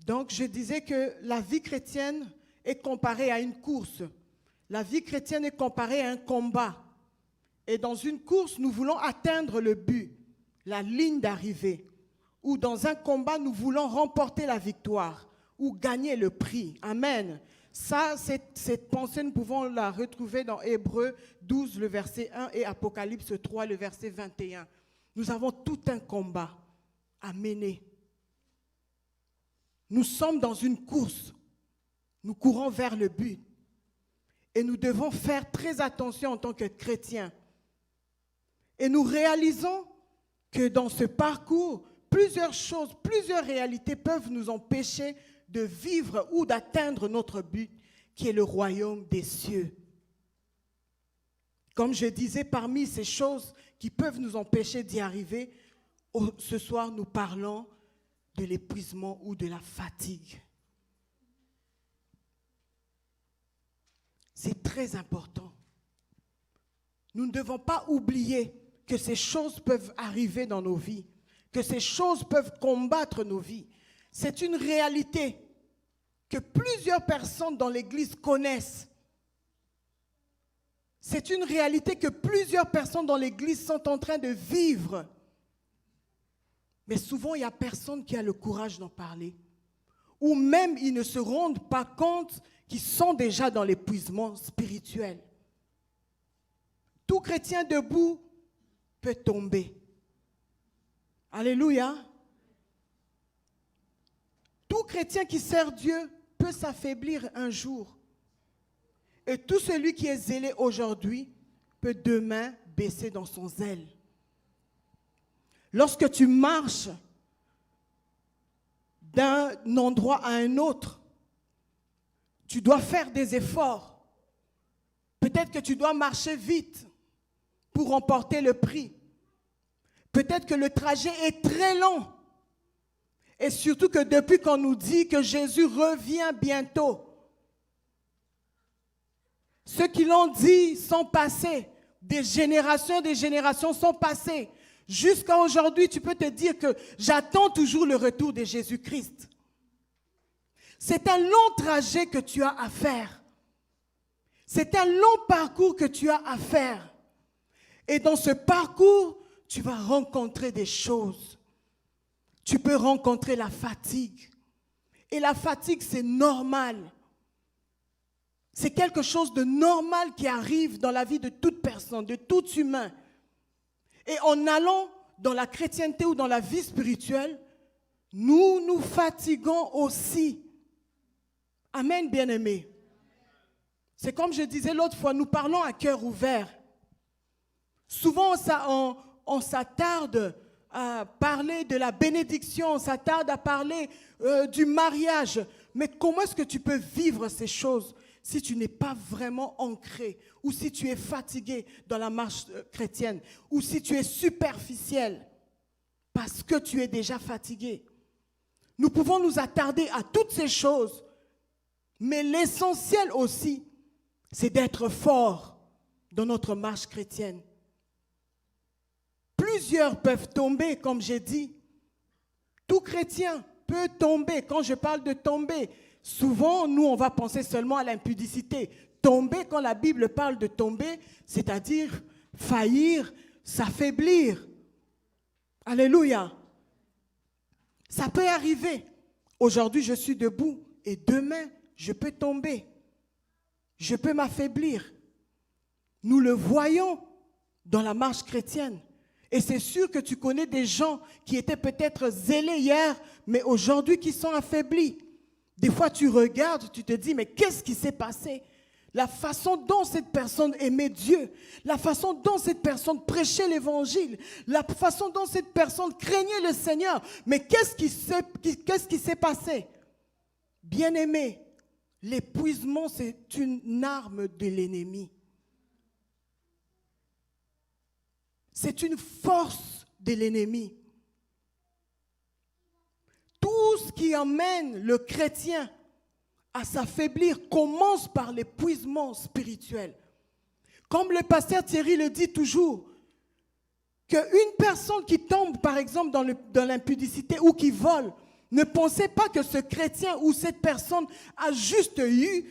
Donc, je disais que la vie chrétienne est comparée à une course. La vie chrétienne est comparée à un combat. Et dans une course, nous voulons atteindre le but, la ligne d'arrivée. Ou dans un combat, nous voulons remporter la victoire ou gagner le prix. Amen. Ça, cette pensée, nous pouvons la retrouver dans Hébreux 12, le verset 1 et Apocalypse 3, le verset 21. Nous avons tout un combat à mener. Nous sommes dans une course. Nous courons vers le but. Et nous devons faire très attention en tant que chrétiens. Et nous réalisons que dans ce parcours, plusieurs choses, plusieurs réalités peuvent nous empêcher de vivre ou d'atteindre notre but, qui est le royaume des cieux. Comme je disais, parmi ces choses qui peuvent nous empêcher d'y arriver, ce soir, nous parlons de l'épuisement ou de la fatigue. C'est très important. Nous ne devons pas oublier que ces choses peuvent arriver dans nos vies, que ces choses peuvent combattre nos vies. C'est une réalité que plusieurs personnes dans l'Église connaissent. C'est une réalité que plusieurs personnes dans l'Église sont en train de vivre. Mais souvent, il n'y a personne qui a le courage d'en parler. Ou même, ils ne se rendent pas compte qu'ils sont déjà dans l'épuisement spirituel. Tout chrétien debout peut tomber. Alléluia. Tout chrétien qui sert Dieu peut s'affaiblir un jour. Et tout celui qui est zélé aujourd'hui peut demain baisser dans son zèle. Lorsque tu marches d'un endroit à un autre, tu dois faire des efforts. Peut-être que tu dois marcher vite pour remporter le prix. Peut-être que le trajet est très long. Et surtout que depuis qu'on nous dit que Jésus revient bientôt, ceux qui l'ont dit sont passés. Des générations sont passées. Jusqu'à aujourd'hui, tu peux te dire que j'attends toujours le retour de Jésus-Christ. C'est un long trajet que tu as à faire. C'est un long parcours que tu as à faire. Et dans ce parcours, tu vas rencontrer des choses. Tu peux rencontrer la fatigue. Et la fatigue, c'est normal. C'est quelque chose de normal qui arrive dans la vie de toute personne, de tout humain. Et en allant dans la chrétienté ou dans la vie spirituelle, nous nous fatiguons aussi. Amen, bien-aimés. C'est comme je disais l'autre fois, nous parlons à cœur ouvert. Souvent, on s'attarde à parler de la bénédiction, on s'attarde à parler du mariage. Mais comment est-ce que tu peux vivre ces choses si tu n'es pas vraiment ancré, ou si tu es fatigué dans la marche chrétienne, ou si tu es superficiel parce que tu es déjà fatigué? Nous pouvons nous attarder à toutes ces choses, mais l'essentiel aussi, c'est d'être fort dans notre marche chrétienne. Plusieurs peuvent tomber, comme j'ai dit. Tout chrétien peut tomber. Quand je parle de tomber, souvent, nous, on va penser seulement à l'impudicité. Tomber, quand la Bible parle de tomber, c'est-à-dire faillir, s'affaiblir. Alléluia. Ça peut arriver. Aujourd'hui, je suis debout et demain, je peux tomber. Je peux m'affaiblir. Nous le voyons dans la marche chrétienne. Et c'est sûr que tu connais des gens qui étaient peut-être zélés hier, mais aujourd'hui qui sont affaiblis. Des fois, tu regardes, tu te dis, mais qu'est-ce qui s'est passé? La façon dont cette personne aimait Dieu, la façon dont cette personne prêchait l'évangile, la façon dont cette personne craignait le Seigneur. Mais qu'est-ce qui s'est passé? Bien-aimé, l'épuisement, c'est une arme de l'ennemi. C'est une force de l'ennemi. Tout ce qui emmène le chrétien à s'affaiblir commence par l'épuisement spirituel. Comme le pasteur Thierry le dit toujours, qu'une personne qui tombe, par exemple, dans l'impudicité ou qui vole, Ne pensez pas que ce chrétien ou cette personne a juste eu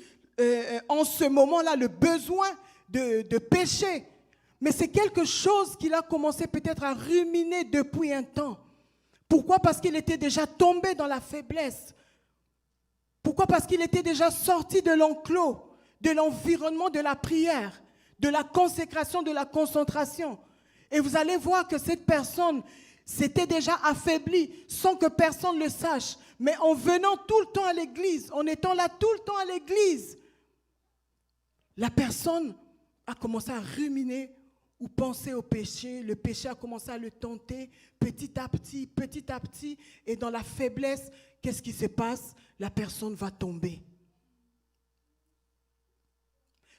en ce moment-là le besoin de pécher. Mais c'est quelque chose qu'il a commencé peut-être à ruminer depuis un temps. Pourquoi? Parce qu'il était déjà tombé dans la faiblesse. Pourquoi? Parce qu'il était déjà sorti de l'enclos, de l'environnement de la prière, de la consécration, de la concentration. Et vous allez voir que cette personne s'était déjà affaiblie sans que personne le sache. Mais en venant tout le temps à l'église, en étant là tout le temps à l'église, la personne a commencé à ruminer ou penser au péché. Le péché a commencé à le tenter petit à petit. Et dans la faiblesse, qu'est-ce qui se passe? La personne va tomber.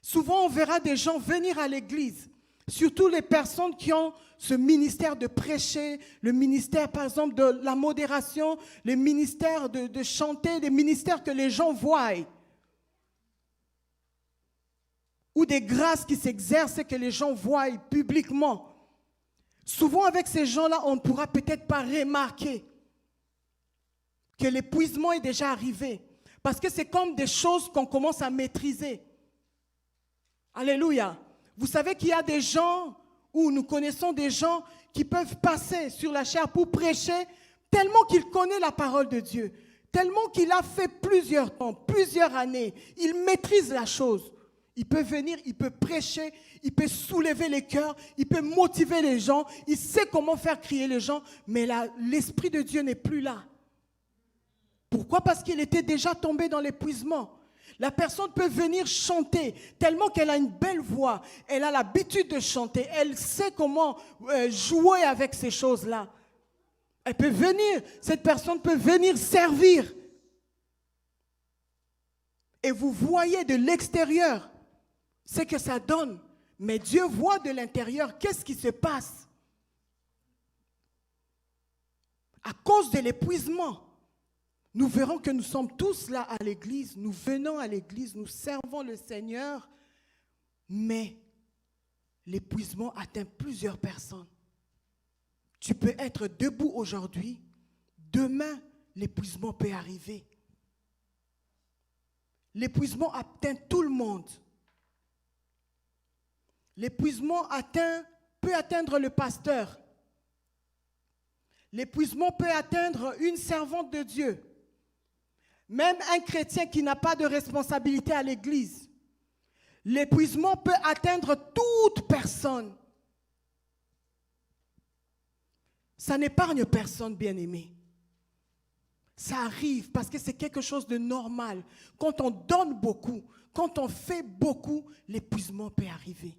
Souvent, on verra des gens venir à l'église, surtout les personnes qui ont ce ministère de prêcher, le ministère, par exemple, de la modération, le ministère de chanter, des ministères que les gens voient, ou des grâces qui s'exercent et que les gens voient publiquement. Souvent, avec ces gens-là, on ne pourra peut-être pas remarquer que l'épuisement est déjà arrivé. Parce que c'est comme des choses qu'on commence à maîtriser. Alléluia. Vous savez qu'il y a des gens, ou nous connaissons des gens qui peuvent passer sur la chair pour prêcher tellement qu'il connaît la parole de Dieu, tellement qu'il a fait plusieurs temps, plusieurs années. Il maîtrise la chose. Il peut venir, il peut prêcher, il peut soulever les cœurs, il peut motiver les gens, il sait comment faire crier les gens, mais l'Esprit de Dieu n'est plus là. Pourquoi? Parce qu'il était déjà tombé dans l'épuisement. La personne peut venir chanter tellement qu'elle a une belle voix, elle a l'habitude de chanter, elle sait comment jouer avec ces choses-là. Elle peut venir, cette personne peut venir servir. Et vous voyez de l'extérieur ce que ça donne. Mais Dieu voit de l'intérieur qu'est-ce qui se passe. À cause de l'épuisement, nous verrons que nous sommes tous là à l'église, nous venons à l'église, nous servons le Seigneur, mais l'épuisement atteint plusieurs personnes. Tu peux être debout aujourd'hui, demain, l'épuisement peut arriver. L'épuisement atteint tout le monde. L'épuisement peut atteindre le pasteur. L'épuisement peut atteindre une servante de Dieu. Même un chrétien qui n'a pas de responsabilité à l'église. L'épuisement peut atteindre toute personne. Ça n'épargne personne, bien-aimé. Ça arrive parce que c'est quelque chose de normal. Quand on donne beaucoup, quand on fait beaucoup, l'épuisement peut arriver.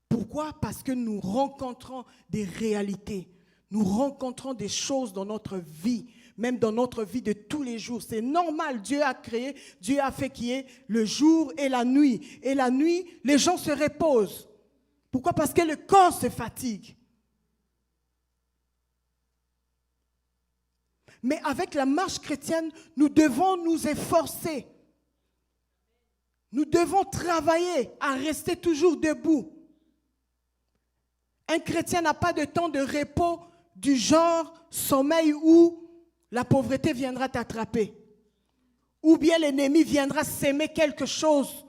Pourquoi? Parce que nous rencontrons des réalités. Nous rencontrons des choses dans notre vie, même dans notre vie de tous les jours. C'est normal, Dieu a créé, Dieu a fait qu'il y ait le jour et la nuit. Et la nuit, les gens se reposent. Pourquoi? Parce que le corps se fatigue. Mais avec la marche chrétienne, nous devons nous efforcer. Nous devons travailler à rester toujours debout. Un chrétien n'a pas de temps de repos du genre sommeil où la pauvreté viendra t'attraper. Ou bien l'ennemi viendra s'aimer quelque chose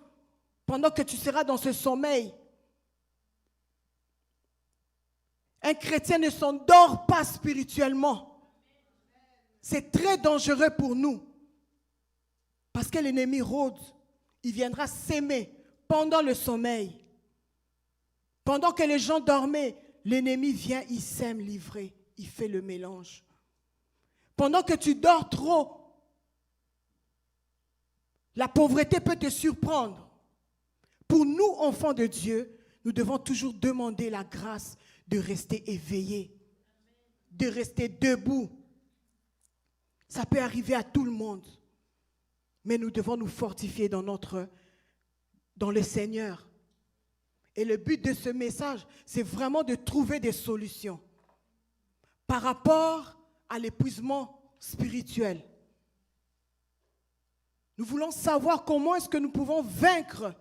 pendant que tu seras dans ce sommeil. Un chrétien ne s'endort pas spirituellement. C'est très dangereux pour nous. Parce que l'ennemi rôde. Il viendra s'aimer pendant le sommeil. Pendant que les gens dormaient, l'ennemi vient, il sème livré, il fait le mélange. Pendant que tu dors trop, la pauvreté peut te surprendre. Pour nous, enfants de Dieu, nous devons toujours demander la grâce de rester éveillés, de rester debout. Ça peut arriver à tout le monde, mais nous devons nous fortifier dans le Seigneur. Et le but de ce message, c'est vraiment de trouver des solutions par rapport à l'épuisement spirituel. Nous voulons savoir comment est-ce que nous pouvons vaincre.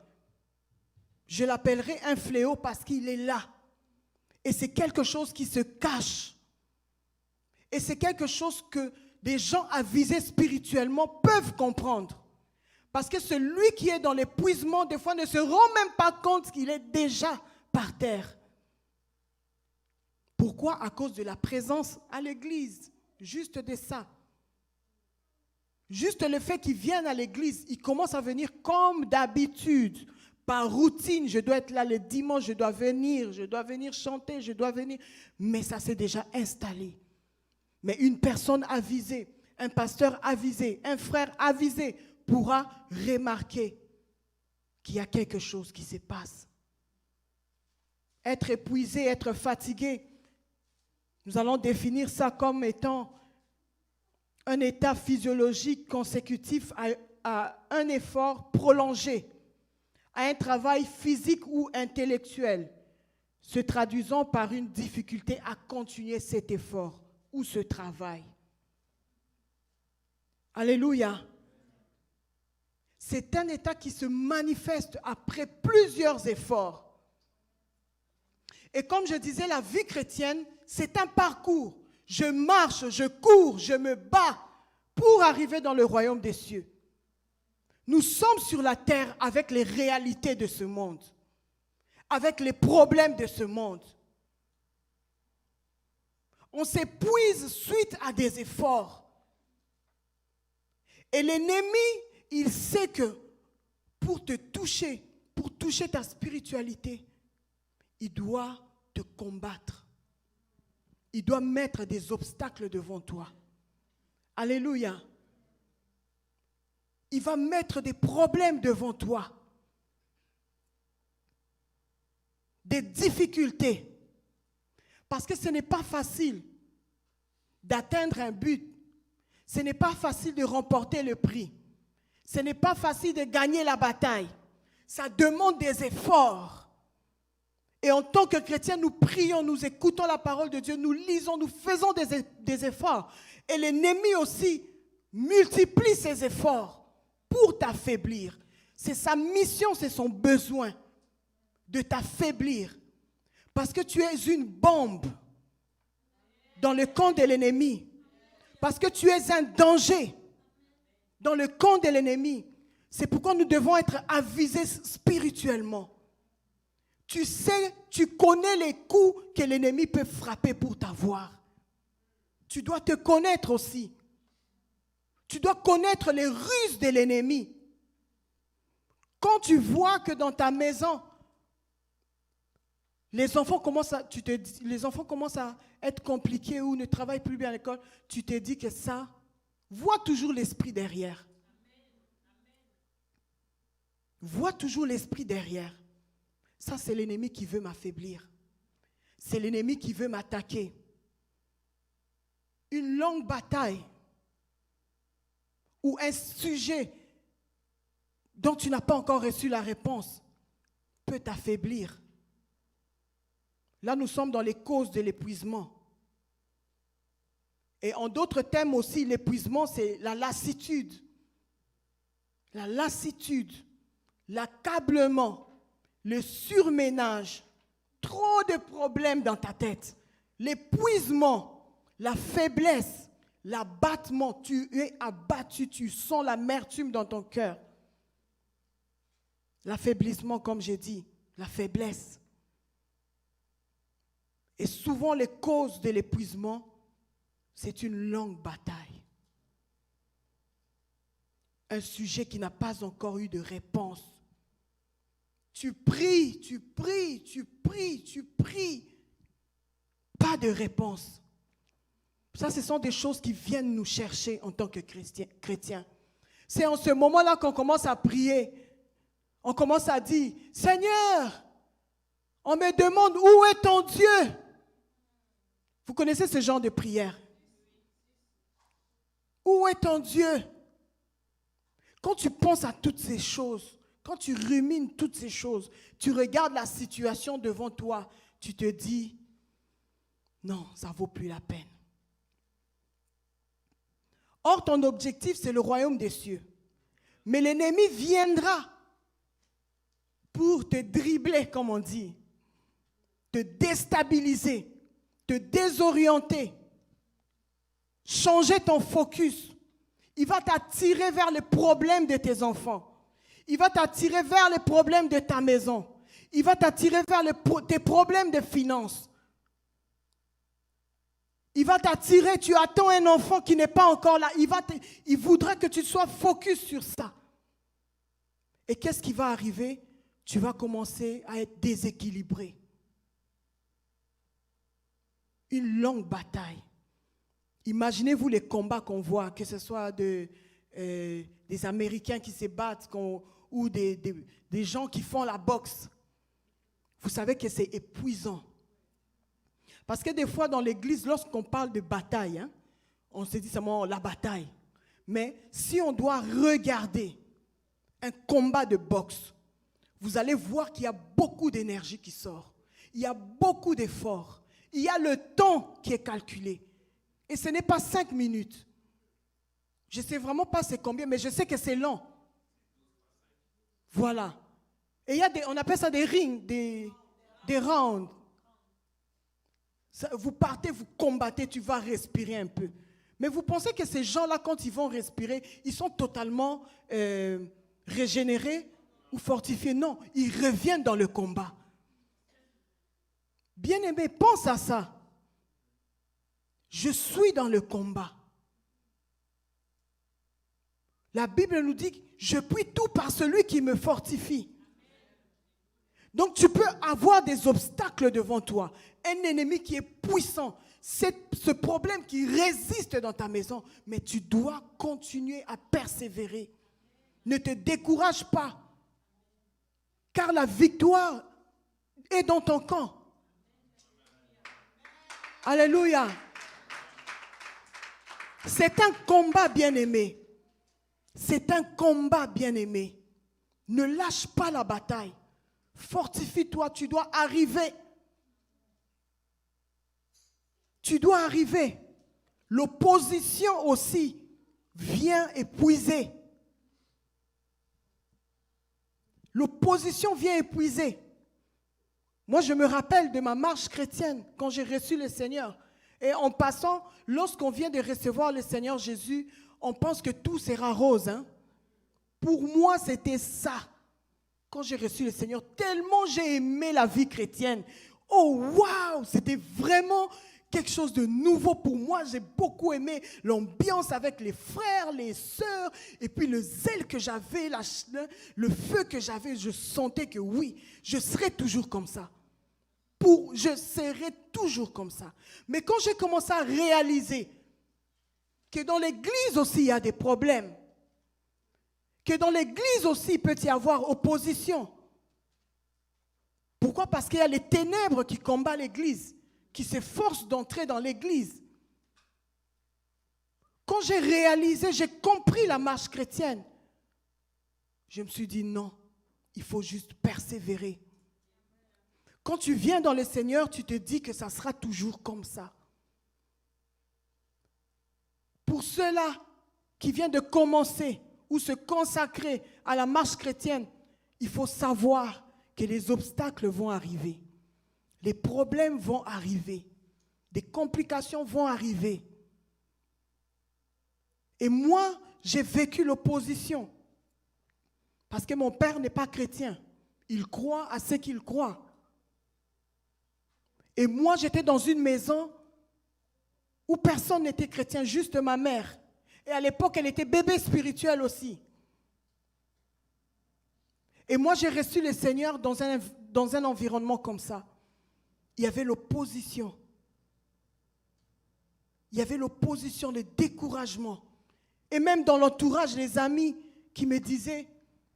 Je l'appellerai un fléau parce qu'il est là. Et c'est quelque chose qui se cache. Et c'est quelque chose que des gens avisés spirituellement peuvent comprendre. Parce que celui qui est dans l'épuisement, des fois, ne se rend même pas compte qu'il est déjà par terre. Pourquoi? À cause de la présence à l'église. Juste de ça. Juste le fait qu'ils viennent à l'église, ils commencent à venir comme d'habitude. Par routine, je dois être là le dimanche, je dois venir chanter, je dois venir. Mais ça s'est déjà installé. Mais une personne avisée, un pasteur avisé, un frère avisé pourra remarquer qu'il y a quelque chose qui se passe. Être épuisé, être fatigué, nous allons définir ça comme étant un état physiologique consécutif à un effort prolongé, à un travail physique ou intellectuel, se traduisant par une difficulté à continuer cet effort ou ce travail. Alléluia. C'est un état qui se manifeste après plusieurs efforts. Et comme je disais, la vie chrétienne, c'est un parcours. Je marche, je cours, je me bats pour arriver dans le royaume des cieux. Nous sommes sur la terre avec les réalités de ce monde, avec les problèmes de ce monde. On s'épuise suite à des efforts. Et l'ennemi, il sait que pour te toucher, pour toucher ta spiritualité, il doit te combattre. Il doit mettre des obstacles devant toi. Alléluia. Il va mettre des problèmes devant toi. Des difficultés. Parce que ce n'est pas facile d'atteindre un but. Ce n'est pas facile de remporter le prix. Ce n'est pas facile de gagner la bataille. Ça demande des efforts. Et en tant que chrétiens, nous prions, nous écoutons la parole de Dieu, nous lisons, nous faisons des efforts. Et l'ennemi aussi multiplie ses efforts pour t'affaiblir. C'est sa mission, c'est son besoin de t'affaiblir. Parce que tu es une bombe dans le camp de l'ennemi. Parce que tu es un danger dans le camp de l'ennemi. C'est pourquoi nous devons être avisés spirituellement. Tu sais, tu connais les coups que l'ennemi peut frapper pour t'avoir. Tu dois te connaître aussi. Tu dois connaître les ruses de l'ennemi. Quand tu vois que dans ta maison, les enfants commencent à être compliqués ou ne travaillent plus bien à l'école, tu te dis que ça, vois toujours l'esprit derrière. Vois toujours l'esprit derrière. Ça, c'est l'ennemi qui veut m'affaiblir. C'est l'ennemi qui veut m'attaquer. Une longue bataille ou un sujet dont tu n'as pas encore reçu la réponse peut t'affaiblir. Là, nous sommes dans les causes de l'épuisement. Et en d'autres termes aussi, l'épuisement, c'est la lassitude. La lassitude, l'accablement, le surménage, trop de problèmes dans ta tête, l'épuisement, la faiblesse, l'abattement, tu es abattu, tu sens l'amertume dans ton cœur. L'affaiblissement, comme j'ai dit, la faiblesse. Et souvent, les causes de l'épuisement, c'est une longue bataille. Un sujet qui n'a pas encore eu de réponse. Tu pries, tu pries, tu pries, tu pries. Pas de réponse. Ça, ce sont des choses qui viennent nous chercher en tant que chrétiens. C'est en ce moment-là qu'on commence à prier. On commence à dire, Seigneur, on me demande où est ton Dieu? Vous connaissez ce genre de prière? Où est ton Dieu? Quand tu penses à toutes ces choses, quand tu rumines toutes ces choses, tu regardes la situation devant toi, tu te dis, non, ça ne vaut plus la peine. Or, ton objectif, c'est le royaume des cieux. Mais l'ennemi viendra pour te dribbler, comme on dit, te déstabiliser, te désorienter. changer ton focus. Il va t'attirer vers les problèmes de tes enfants. Il va t'attirer vers les problèmes de ta maison. Il va t'attirer vers tes problèmes de finances. Il va t'attirer, tu attends un enfant qui n'est pas encore là. Il voudra que tu sois focus sur ça. Et qu'est-ce qui va arriver? Tu vas commencer à être déséquilibré. Une longue bataille. Imaginez-vous les combats qu'on voit, que ce soit des Américains qui se battent ou des gens qui font la boxe. Vous savez que c'est épuisant. Parce que des fois dans l'église, lorsqu'on parle de bataille, on se dit seulement la bataille. Mais si on doit regarder un combat de boxe, vous allez voir qu'il y a beaucoup d'énergie qui sort. Il y a beaucoup d'efforts. Il y a le temps qui est calculé. Et ce n'est pas 5 minutes. Je ne sais vraiment pas c'est combien, mais je sais que c'est long. Voilà. Et il y a on appelle ça des rings, des rounds. Vous partez, vous combattez, tu vas respirer un peu. Mais vous pensez que ces gens-là, quand ils vont respirer, ils sont totalement régénérés ou fortifiés? Non, ils reviennent dans le combat. Bien-aimé, pense à ça. Je suis dans le combat. La Bible nous dit, je puis tout par celui qui me fortifie. Donc tu peux avoir des obstacles devant toi. Un ennemi qui est puissant. Ce problème qui résiste dans ta maison. Mais tu dois continuer à persévérer. Ne te décourage pas. Car la victoire est dans ton camp. Alléluia. C'est un combat, bien-aimé. C'est un combat, bien-aimé. Ne lâche pas la bataille. Fortifie-toi, tu dois arriver. Tu dois arriver. L'opposition aussi vient épuiser. L'opposition vient épuiser. Moi, je me rappelle de ma marche chrétienne quand j'ai reçu le Seigneur. Et en passant, lorsqu'on vient de recevoir le Seigneur Jésus, on pense que tout sera rose. Pour moi, c'était ça. Quand j'ai reçu le Seigneur, tellement j'ai aimé la vie chrétienne. Oh, waouh! C'était vraiment quelque chose de nouveau pour moi. J'ai beaucoup aimé l'ambiance avec les frères, les sœurs, et puis le zèle que j'avais, le feu que j'avais. Je sentais que oui, je serai toujours comme ça. Je serai toujours comme ça. Mais quand j'ai commencé à réaliser que dans l'église aussi, il y a des problèmes, que dans l'église aussi, il peut y avoir opposition. Pourquoi? Parce qu'il y a les ténèbres qui combattent l'église, qui s'efforcent d'entrer dans l'église. Quand j'ai réalisé, j'ai compris la marche chrétienne, je me suis dit non, il faut juste persévérer. Quand tu viens dans le Seigneur, tu te dis que ça sera toujours comme ça. Pour ceux-là qui viennent de commencer ou se consacrer à la marche chrétienne, il faut savoir que les obstacles vont arriver. Les problèmes vont arriver. Des complications vont arriver. Et moi, j'ai vécu l'opposition. Parce que mon père n'est pas chrétien. Il croit à ce qu'il croit. Et moi, j'étais dans une maison où personne n'était chrétien, juste ma mère. Et à l'époque, elle était bébé spirituel aussi. Et moi, j'ai reçu le Seigneur dans un environnement comme ça. Il y avait l'opposition. Il y avait l'opposition, le découragement. Et même dans l'entourage, les amis qui me disaient,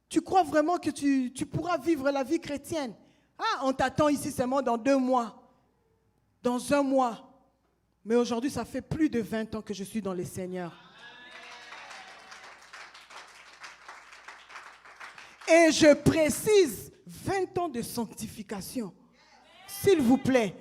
tu crois vraiment que tu pourras vivre la vie chrétienne? Ah, on t'attend ici seulement dans 2 mois. Dans 1 mois. Mais aujourd'hui, ça fait plus de 20 ans que je suis dans le Seigneur. Et je précise, 20 ans de sanctification. S'il vous plaît.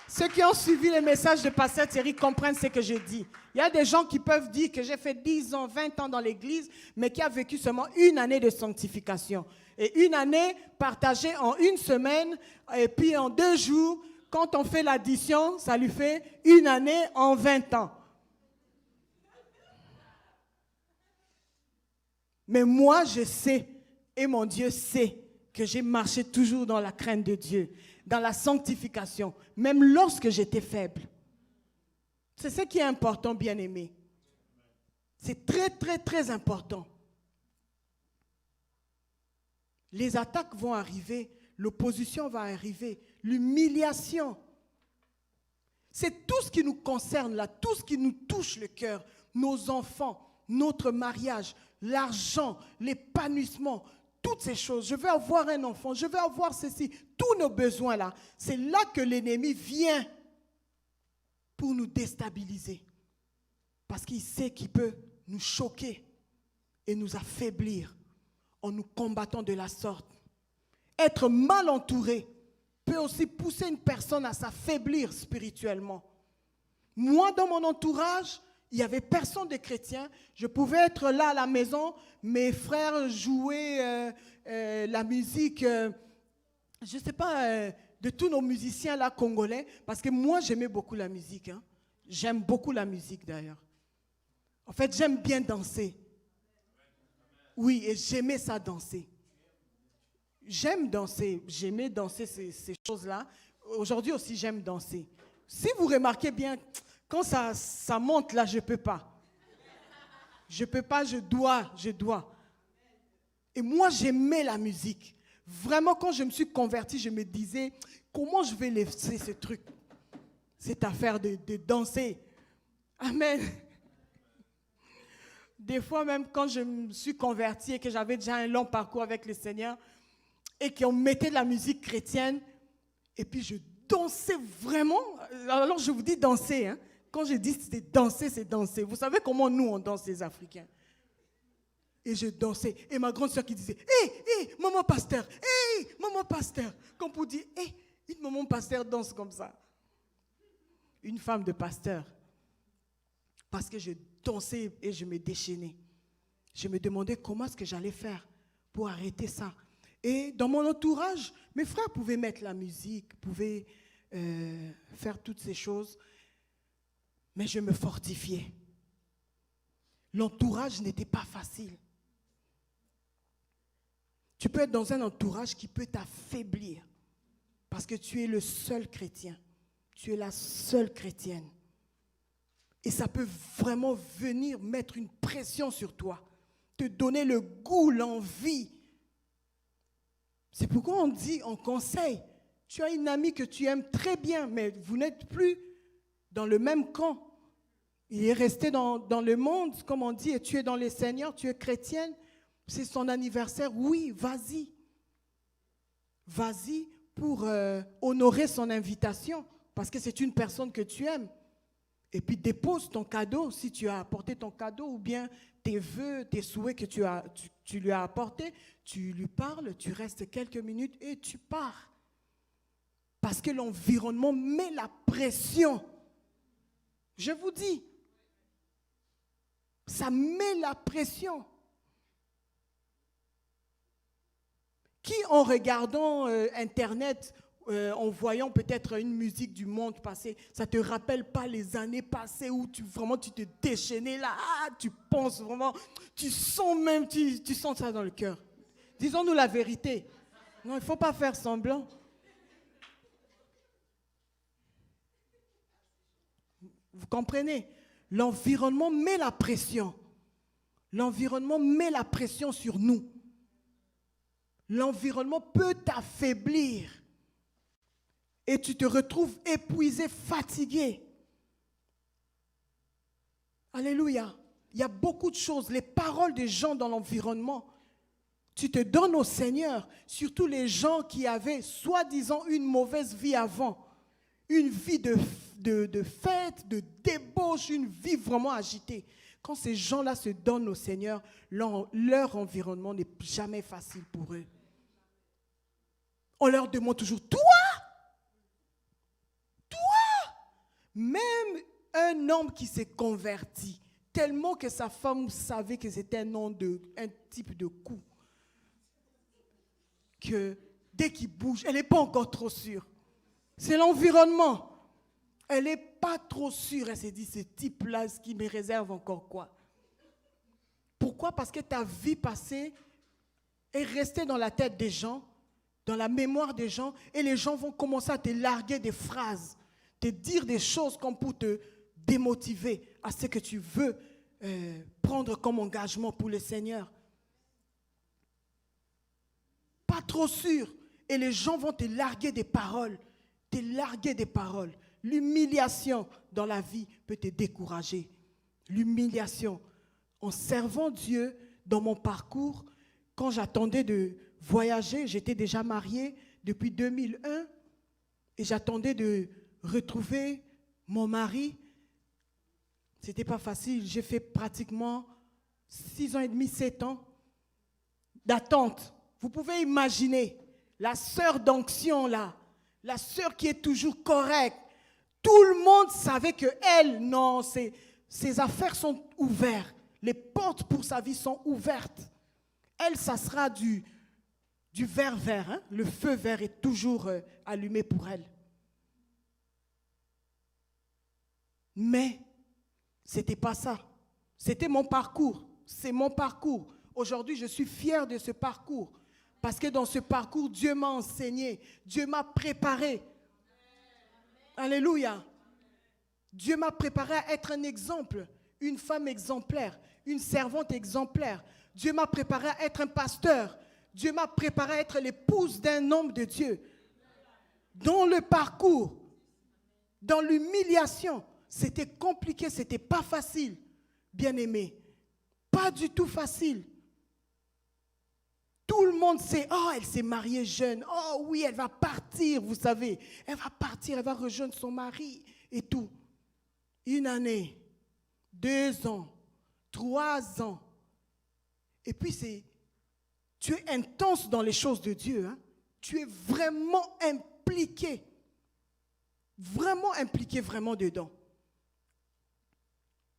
Ceux qui ont suivi les messages de Pasteur Thierry comprennent ce que je dis. Il y a des gens qui peuvent dire que j'ai fait 10 ans, 20 ans dans l'église, mais qui a vécu seulement 1 année de sanctification. Et 1 année partagée en 1 semaine, et puis en 2 jours, Quand on fait l'addition, ça lui fait 1 année en 20 ans. Mais moi, je sais, et mon Dieu sait, que j'ai marché toujours dans la crainte de Dieu, dans la sanctification, même lorsque j'étais faible. C'est ce qui est important, bien-aimé. C'est très, très, très important. Les attaques vont arriver, l'opposition va arriver, l'humiliation. C'est tout ce qui nous concerne là, tout ce qui nous touche le cœur, nos enfants, notre mariage, l'argent, l'épanouissement, toutes ces choses. Je veux avoir un enfant, je veux avoir ceci, tous nos besoins là. C'est là que l'ennemi vient pour nous déstabiliser. Parce qu'il sait qu'il peut nous choquer et nous affaiblir en nous combattant de la sorte. Être mal entouré peut aussi pousser une personne à s'affaiblir spirituellement. Moi, dans mon entourage, il n'y avait personne de chrétien. Je pouvais être là à la maison, mes frères jouaient la musique, je ne sais pas, de tous nos musiciens là congolais, parce que moi j'aimais beaucoup la musique. Hein. J'aime beaucoup la musique d'ailleurs. En fait, j'aime bien danser. Oui, et j'aimais ça danser. J'aime danser, j'aimais danser ces choses-là. Aujourd'hui aussi, j'aime danser. Si vous remarquez bien, quand ça monte là, je ne peux pas. Je ne peux pas, je dois. Et moi, j'aimais la musique. Vraiment, quand je me suis convertie, je me disais, comment je vais laisser ce truc, cette affaire de danser. Amen. Des fois, même quand je me suis convertie et que j'avais déjà un long parcours avec le Seigneur, et qu'on mettait de la musique chrétienne, et puis je dansais vraiment. Alors je vous dis danser, hein. Quand je dis c'est danser, c'est danser. Vous savez comment nous on danse les Africains. Et je dansais. Et ma grande soeur qui disait, hé, maman pasteur, hé, maman pasteur. Comme pour dire, hé, une maman pasteur danse comme ça. Une femme de pasteur. Parce que je dansais et je me déchaînais. Je me demandais comment est-ce que j'allais faire pour arrêter ça. Et dans mon entourage, mes frères pouvaient mettre la musique, pouvaient faire toutes ces choses, mais je me fortifiais. L'entourage n'était pas facile. Tu peux être dans un entourage qui peut t'affaiblir parce que tu es le seul chrétien, tu es la seule chrétienne. Et ça peut vraiment venir mettre une pression sur toi, te donner le goût, l'envie. C'est pourquoi on dit, on conseille, tu as une amie que tu aimes très bien, mais vous n'êtes plus dans le même camp. Il est resté dans le monde, comme on dit, et tu es dans les Seigneurs, tu es chrétienne, c'est son anniversaire, oui, vas-y. Vas-y pour honorer son invitation, parce que c'est une personne que tu aimes. Et puis dépose ton cadeau, si tu as apporté ton cadeau, ou bien tes vœux, tes souhaits que tu lui as apportés, tu lui parles, tu restes quelques minutes et tu pars. Parce que l'environnement met la pression. Je vous dis, ça met la pression. Qui, en regardant Internet, en voyant peut-être une musique du monde passé, ça ne te rappelle pas les années passées où tu te déchaînais là, tu penses vraiment, tu sens même, tu sens ça dans le cœur. Disons-nous la vérité. Non, il ne faut pas faire semblant. Vous comprenez? L'environnement met la pression. L'environnement met la pression sur nous. L'environnement peut t'affaiblir. Et tu te retrouves épuisé, fatigué. Alléluia. Il y a beaucoup de choses. Les paroles des gens dans l'environnement. Tu te donnes au Seigneur. Surtout les gens qui avaient soi-disant une mauvaise vie avant. Une vie de fête, de débauche, une vie vraiment agitée. Quand ces gens-là se donnent au Seigneur, leur environnement n'est jamais facile pour eux. On leur demande toujours, toi, même un homme qui s'est converti, tellement que sa femme savait que c'était un type de coup, que dès qu'il bouge, elle n'est pas encore trop sûre. C'est l'environnement. Elle n'est pas trop sûre. Elle s'est dit, ce type-là, ce qui me réserve encore quoi? Pourquoi? Parce que ta vie passée est restée dans la tête des gens, dans la mémoire des gens, et les gens vont commencer à te larguer des phrases, te dire des choses comme pour te démotiver à ce que tu veux prendre comme engagement pour le Seigneur. Pas trop sûr. Et les gens vont te larguer des paroles. Te larguer des paroles. L'humiliation dans la vie peut te décourager. L'humiliation. En servant Dieu dans mon parcours, quand j'attendais de voyager, j'étais déjà mariée depuis 2001 et j'attendais de retrouver mon mari. C'était pas facile. J'ai fait pratiquement 6 ans et demi, 7 ans d'attente. Vous pouvez imaginer la sœur d'onction là, la sœur qui est toujours correcte. Tout le monde savait que elle, non, ses affaires sont ouvertes. Les portes pour sa vie sont ouvertes. Elle, ça sera du vert vert. Hein? Le feu vert est toujours allumé pour elle. Mais ce n'était pas ça. C'était mon parcours. C'est mon parcours. Aujourd'hui, je suis fière de ce parcours. Parce que dans ce parcours, Dieu m'a enseigné. Dieu m'a préparé. Alléluia. Dieu m'a préparé à être un exemple. Une femme exemplaire. Une servante exemplaire. Dieu m'a préparé à être un pasteur. Dieu m'a préparé à être l'épouse d'un homme de Dieu. Dans le parcours, dans l'humiliation, c'était compliqué, c'était pas facile, bien-aimé. Pas du tout facile. Tout le monde sait, oh, elle s'est mariée jeune. Oh oui, elle va partir, vous savez. Elle va partir, elle va rejoindre son mari et tout. 1 année, 2 ans, 3 ans. Et puis tu es intense dans les choses de Dieu. Hein? Tu es vraiment impliqué. Vraiment dedans.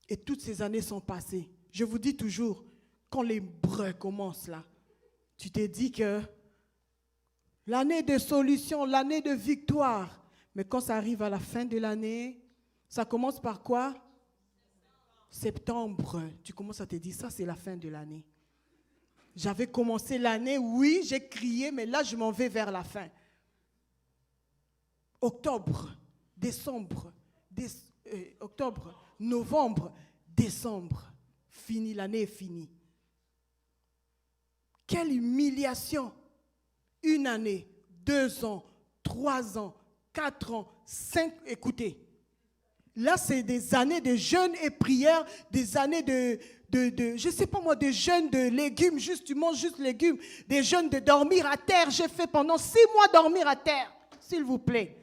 Et toutes ces années sont passées. Je vous dis toujours, quand les breux commencent là, tu t'es dit que l'année de solution, l'année de victoire. Mais quand ça arrive à la fin de l'année, ça commence par quoi? Septembre. Tu commences à te dire, ça c'est la fin de l'année. J'avais commencé l'année, oui, j'ai crié, mais là je m'en vais vers la fin. Octobre, décembre, octobre, novembre, décembre. Fini, l'année est finie. Quelle humiliation! 1 année, 2 ans, 3 ans, 4 ans, 5, écoutez. Là, c'est des années de jeûne et prière, des années de je ne sais pas moi, de jeûne de légumes, juste tu manges juste légumes, des jeûnes de dormir à terre. J'ai fait pendant 6 mois dormir à terre, s'il vous plaît.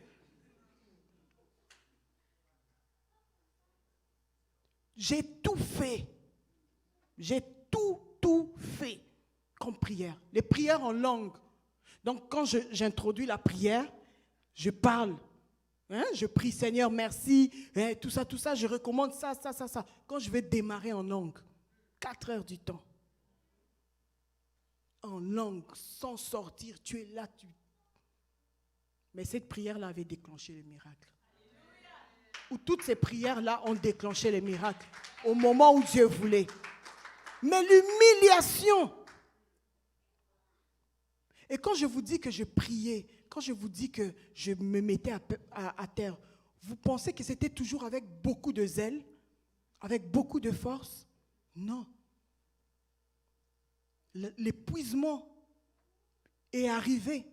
J'ai tout fait. J'ai tout fait comme prière. Les prières en langue. Donc, quand j'introduis la prière, je parle. Hein, je prie, Seigneur, merci. Hein, tout ça, je recommande ça. Quand je vais démarrer en langue, 4 heures du temps. En langue, sans sortir, tu es là. Mais cette prière-là avait déclenché le miracle. Ou toutes ces prières-là ont déclenché les miracles au moment où Dieu voulait. Mais l'humiliation. Et quand je vous dis que je priais, quand je vous dis que je me mettais à terre, vous pensez que c'était toujours avec beaucoup de zèle, avec beaucoup de force? Non. L'épuisement est arrivé.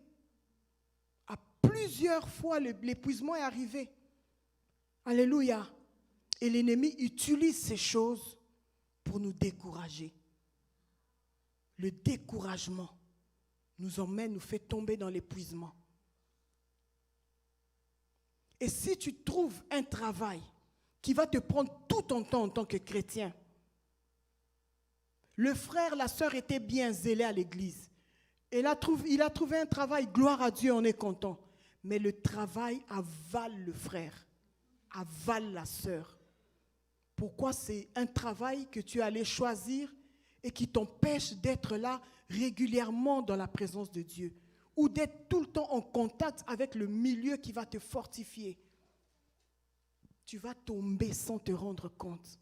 À plusieurs fois, l'épuisement est arrivé. Alléluia. Et l'ennemi utilise ces choses pour nous décourager. Le découragement nous emmène, nous fait tomber dans l'épuisement. Et si tu trouves un travail qui va te prendre tout ton temps en tant que chrétien, le frère, la sœur étaient bien zélés à l'église. Il a trouvé un travail, gloire à Dieu, on est content. Mais le travail avale le frère, avale la sœur. Pourquoi? C'est un travail que tu allais choisir et qui t'empêche d'être là régulièrement dans la présence de Dieu. ou d'être tout le temps en contact avec le milieu qui va te fortifier, tu vas tomber sans te rendre compte.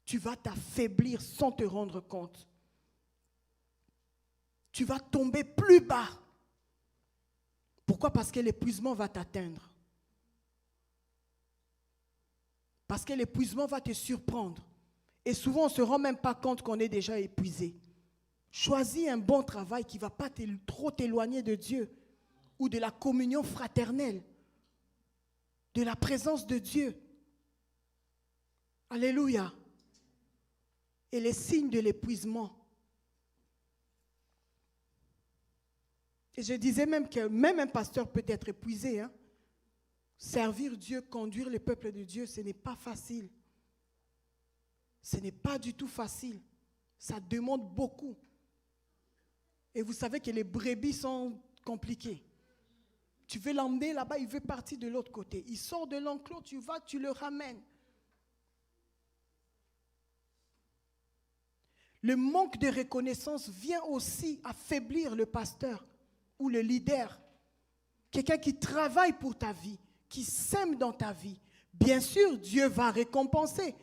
Tu vas t'affaiblir sans te rendre compte. Tu vas tomber plus bas. Pourquoi? Parce que l'épuisement va t'atteindre. Parce que l'épuisement va te surprendre. Et souvent, on ne se rend même pas compte qu'on est déjà épuisé. Choisis un bon travail qui ne va pas trop t'éloigner de Dieu ou de la communion fraternelle, de la présence de Dieu. Alléluia. Et les signes de l'épuisement. Et je disais même que même un pasteur peut être épuisé. Hein? Servir Dieu, conduire le peuple de Dieu, ce n'est pas facile. Ce n'est pas du tout facile. Ça demande beaucoup. Et vous savez que les brebis sont compliquées. Tu veux l'emmener là-bas, il veut partir de l'autre côté. Il sort de l'enclos, tu vas, tu le ramènes. Le manque de reconnaissance vient aussi affaiblir le pasteur ou le leader. Quelqu'un qui travaille pour ta vie, qui sème dans ta vie. Bien sûr, Dieu va récompenser.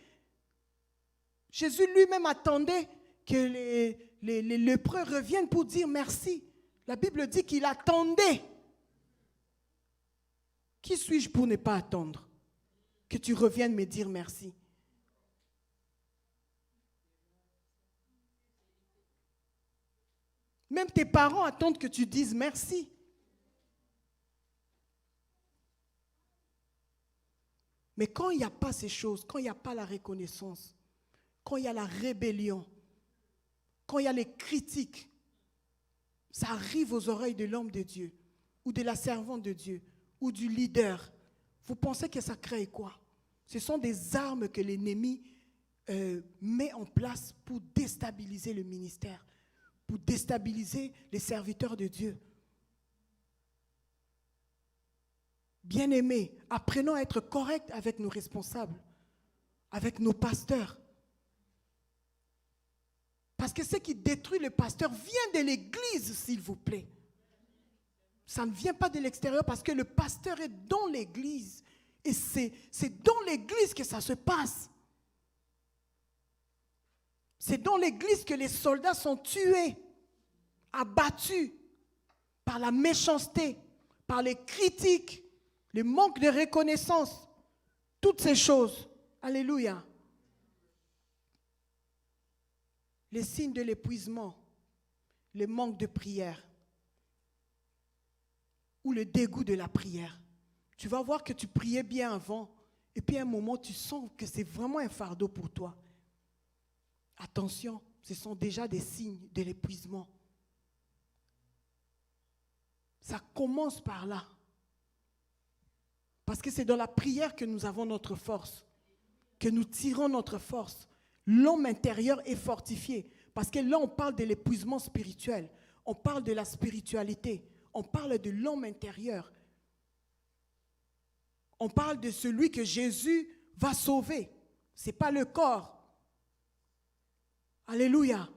Jésus lui-même attendait que les lépreux reviennent pour dire merci. La Bible dit qu'il attendait. Qui suis-je pour ne pas attendre que tu reviennes me dire merci? Même tes parents attendent que tu dises merci. Mais quand il n'y a pas ces choses, quand il n'y a pas la reconnaissance, quand il y a la rébellion, quand il y a les critiques, ça arrive aux oreilles de l'homme de Dieu, ou de la servante de Dieu, ou du leader. Vous pensez que ça crée quoi? Ce sont des armes que l'ennemi met en place pour déstabiliser le ministère, pour déstabiliser les serviteurs de Dieu. Bien-aimés, apprenons à être corrects avec nos responsables, avec nos pasteurs. Parce que ce qui détruit le pasteur vient de l'église, s'il vous plaît. Ça ne vient pas de l'extérieur parce que le pasteur est dans l'église. Et c'est dans l'église que ça se passe. C'est dans l'église que les soldats sont tués, abattus par la méchanceté, par les critiques, le manque de reconnaissance, toutes ces choses. Alléluia. Les signes de l'épuisement, le manque de prière ou le dégoût de la prière. Tu vas voir que tu priais bien avant et puis à un moment tu sens que c'est vraiment un fardeau pour toi. Attention, ce sont déjà des signes de l'épuisement. Ça commence par là. Parce que c'est dans la prière que nous avons notre force, que nous tirons notre force. L'homme intérieur est fortifié. Parce que là, on parle de l'épuisement spirituel. On parle de la spiritualité. On parle de l'homme intérieur. On parle de celui que Jésus va sauver. Ce n'est pas le corps. Alléluia.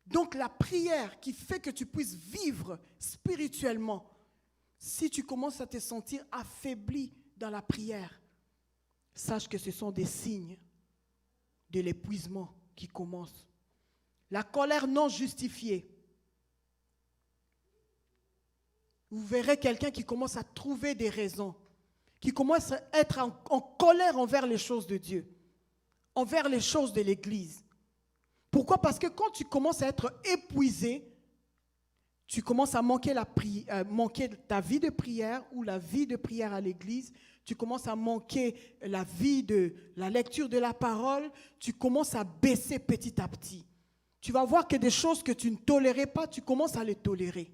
Donc la prière qui fait que tu puisses vivre spirituellement, si tu commences à te sentir affaibli dans la prière, sache que ce sont des signes de l'épuisement qui commence. La colère non justifiée. Vous verrez quelqu'un qui commence à trouver des raisons, qui commence à être en colère envers les choses de Dieu, envers les choses de l'Église. Pourquoi? Parce que quand tu commences à être épuisé, tu commences à manquer ta vie de prière ou la vie de prière à l'église, tu commences à manquer la vie de la lecture de la parole, tu commences à baisser petit à petit. Tu vas voir que des choses que tu ne tolérais pas, tu commences à les tolérer.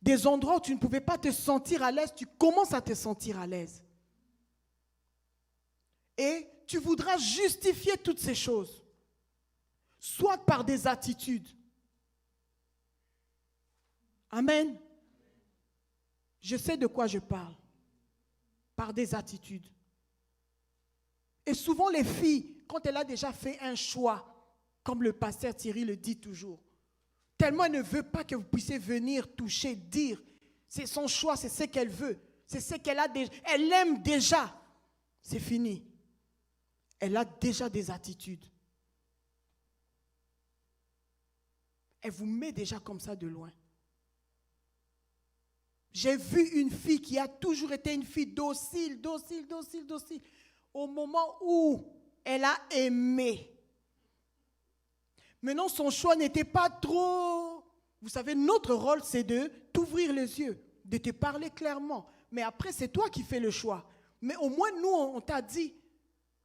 Des endroits où tu ne pouvais pas te sentir à l'aise, tu commences à te sentir à l'aise. Et tu voudras justifier toutes ces choses, soit par des attitudes. Amen. Je sais de quoi je parle. Par des attitudes. Et souvent les filles, quand elle a déjà fait un choix, comme le pasteur Thierry le dit toujours, Tellement elle ne veut pas que vous puissiez venir, toucher, dire. C'est son choix, c'est ce qu'elle veut. C'est ce qu'elle a déjà. Elle aime déjà. C'est fini. Elle a déjà des attitudes. Elle vous met déjà comme ça de loin. J'ai vu une fille qui a toujours été une fille docile. Au moment où elle a aimé. Maintenant, son choix n'était pas trop... Vous savez, notre rôle, c'est de t'ouvrir les yeux, de te parler clairement. Mais après, c'est toi qui fais le choix. Mais au moins, nous, on t'a dit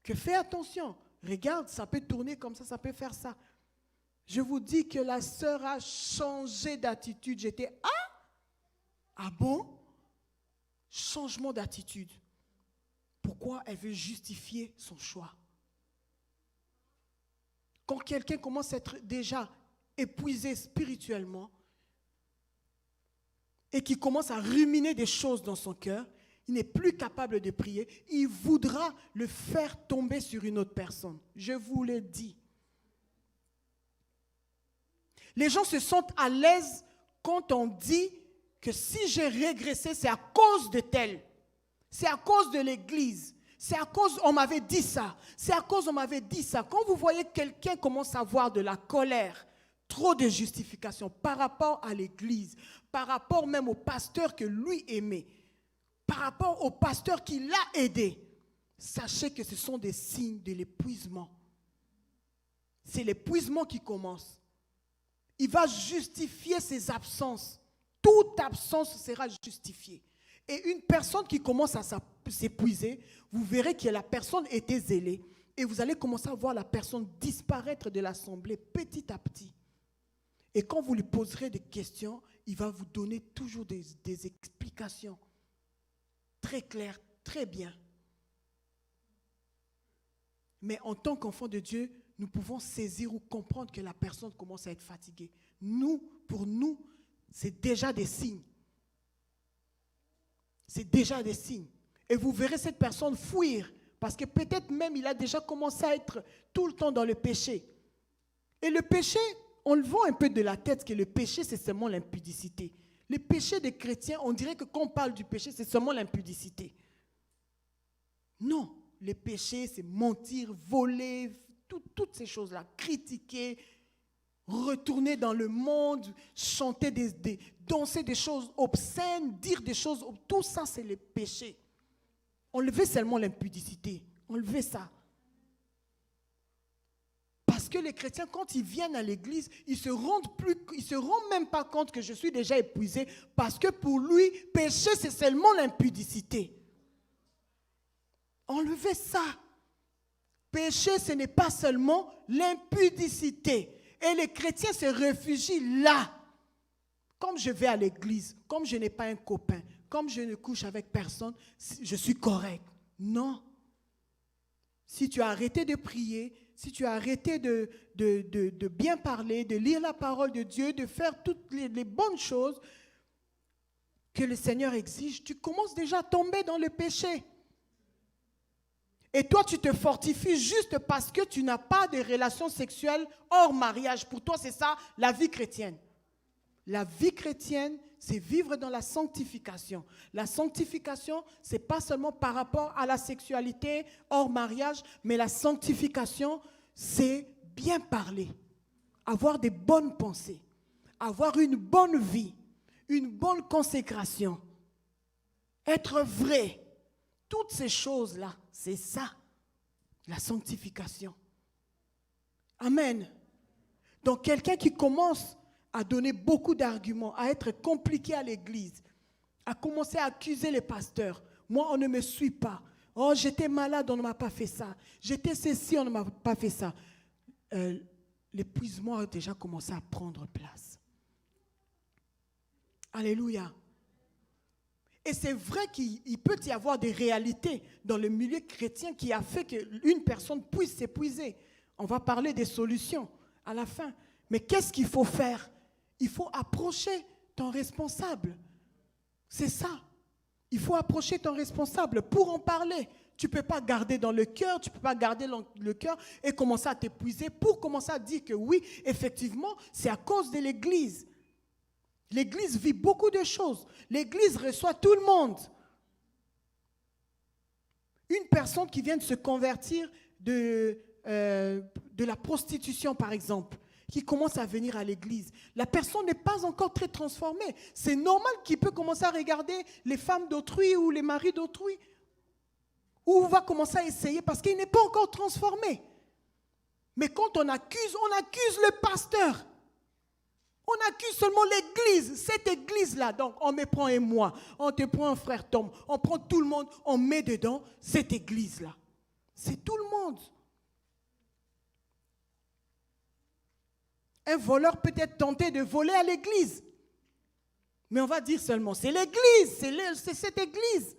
que fais attention. Regarde, ça peut tourner comme ça peut faire ça. Je vous dis que la sœur a changé d'attitude. J'étais, ah bon? Changement d'attitude. Pourquoi elle veut justifier son choix? Quand quelqu'un commence à être déjà épuisé spirituellement et qui commence à ruminer des choses dans son cœur, il n'est plus capable de prier, il voudra le faire tomber sur une autre personne. Je vous le dis. Les gens se sentent à l'aise quand on dit que si j'ai régressé, c'est à cause de tel. C'est à cause de l'église. C'est à cause on m'avait dit ça. C'est à cause on m'avait dit ça. Quand vous voyez quelqu'un commence à avoir de la colère, trop de justification par rapport à l'église, par rapport même au pasteur que lui aimait, par rapport au pasteur qui l'a aidé, sachez que ce sont des signes de l'épuisement. C'est l'épuisement qui commence. Il va justifier ses absences. Toute absence sera justifiée. Et une personne qui commence à s'épuiser, vous verrez que la personne était zélée. Et vous allez commencer à voir la personne disparaître de l'assemblée petit à petit. Et quand vous lui poserez des questions, il va vous donner toujours des explications très claires, très bien. Mais en tant qu'enfant de Dieu, nous pouvons saisir ou comprendre que la personne commence à être fatiguée. Pour nous, c'est déjà des signes. C'est déjà des signes. Et vous verrez cette personne fuir, parce que peut-être même il a déjà commencé à être tout le temps dans le péché. Et le péché, on le voit un peu de la tête que le péché, c'est seulement l'impudicité. Le péché des chrétiens, on dirait que quand on parle du péché, c'est seulement l'impudicité. Non, le péché, c'est mentir, voler, toutes ces choses-là, critiquer, retourner dans le monde, chanter, danser des choses obscènes, dire des choses, tout ça c'est le péché. Enlevez seulement l'impudicité, enlevez ça. Parce que les chrétiens, quand ils viennent à l'église, ils se rendent même pas compte que je suis déjà épuisé, parce que pour lui, péché c'est seulement l'impudicité. Enlevez ça. Péché, ce n'est pas seulement l'impudicité. Et les chrétiens se réfugient là. Comme je vais à l'église, comme je n'ai pas un copain, comme je ne couche avec personne, je suis correct. Non. Si tu as arrêté de prier, si tu as arrêté de bien parler, de lire la parole de Dieu, de faire toutes les bonnes choses que le Seigneur exige, tu commences déjà à tomber dans le péché. Et toi, tu te fortifies juste parce que tu n'as pas de relation sexuelle hors mariage. Pour toi, c'est ça, la vie chrétienne. La vie chrétienne, c'est vivre dans la sanctification. La sanctification, ce n'est pas seulement par rapport à la sexualité hors mariage, mais la sanctification, c'est bien parler, avoir des bonnes pensées, avoir une bonne vie, une bonne consécration, être vrai. Toutes ces choses-là, c'est ça, la sanctification. Amen. Donc quelqu'un qui commence à donner beaucoup d'arguments, à être compliqué à l'église, à commencer à accuser les pasteurs. Moi, on ne me suit pas. Oh, j'étais malade, on ne m'a pas fait ça. J'étais ceci, on ne m'a pas fait ça. L'épuisement a déjà commencé à prendre place. Alléluia. Et c'est vrai qu'il peut y avoir des réalités dans le milieu chrétien qui a fait qu'une personne puisse s'épuiser. On va parler des solutions à la fin. Mais qu'est-ce qu'il faut faire? Il faut approcher ton responsable. C'est ça. Il faut approcher ton responsable pour en parler. Tu ne peux pas garder dans le cœur, tu ne peux pas garder dans le cœur et commencer à t'épuiser pour commencer à dire que oui, effectivement, c'est à cause de l'Église. L'Église vit beaucoup de choses. L'Église reçoit tout le monde. Une personne qui vient de se convertir de la prostitution, par exemple, qui commence à venir à l'église. La personne n'est pas encore très transformée. C'est normal qu'il peut commencer à regarder les femmes d'autrui ou les maris d'autrui. Ou va commencer à essayer parce qu'il n'est pas encore transformé. Mais quand on accuse le pasteur. On accuse seulement l'église, cette église-là. Donc, on me prend et moi, on te prend un frère Tom, on prend tout le monde, on met dedans cette église-là. C'est tout le monde. Un voleur peut être tenté de voler à l'église. Mais on va dire seulement, c'est l'église, c'est cette église.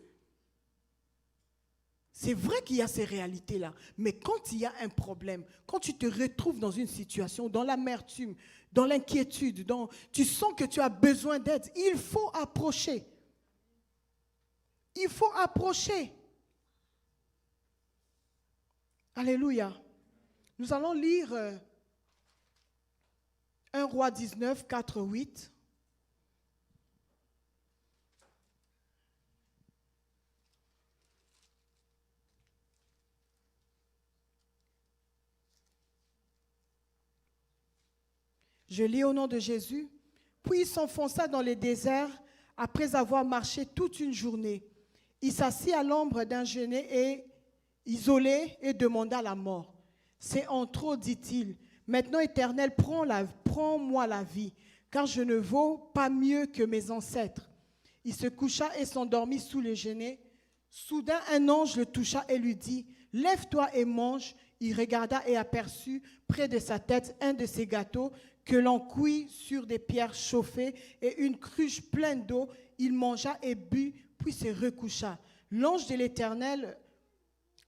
C'est vrai qu'il y a ces réalités-là. Mais quand il y a un problème, quand tu te retrouves dans une situation, dans l'amertume, dans l'inquiétude, tu sens que tu as besoin d'aide, il faut approcher. Il faut approcher. Alléluia. Nous allons lire 1 Roi 19, 4, 8. Je lis au nom de Jésus. Puis il s'enfonça dans le désert après avoir marché toute une journée. Il s'assit à l'ombre d'un genêt et isolé et demanda la mort. C'est en trop, dit-il. Maintenant, Éternel, prends-moi la vie, car je ne vaux pas mieux que mes ancêtres. Il se coucha et s'endormit sous le genêt. Soudain, un ange le toucha et lui dit, « Lève-toi et mange. » Il regarda et aperçut près de sa tête un de ces gâteaux que l'on cuit sur des pierres chauffées et une cruche pleine d'eau. Il mangea et but, puis se recoucha. L'ange de l'Éternel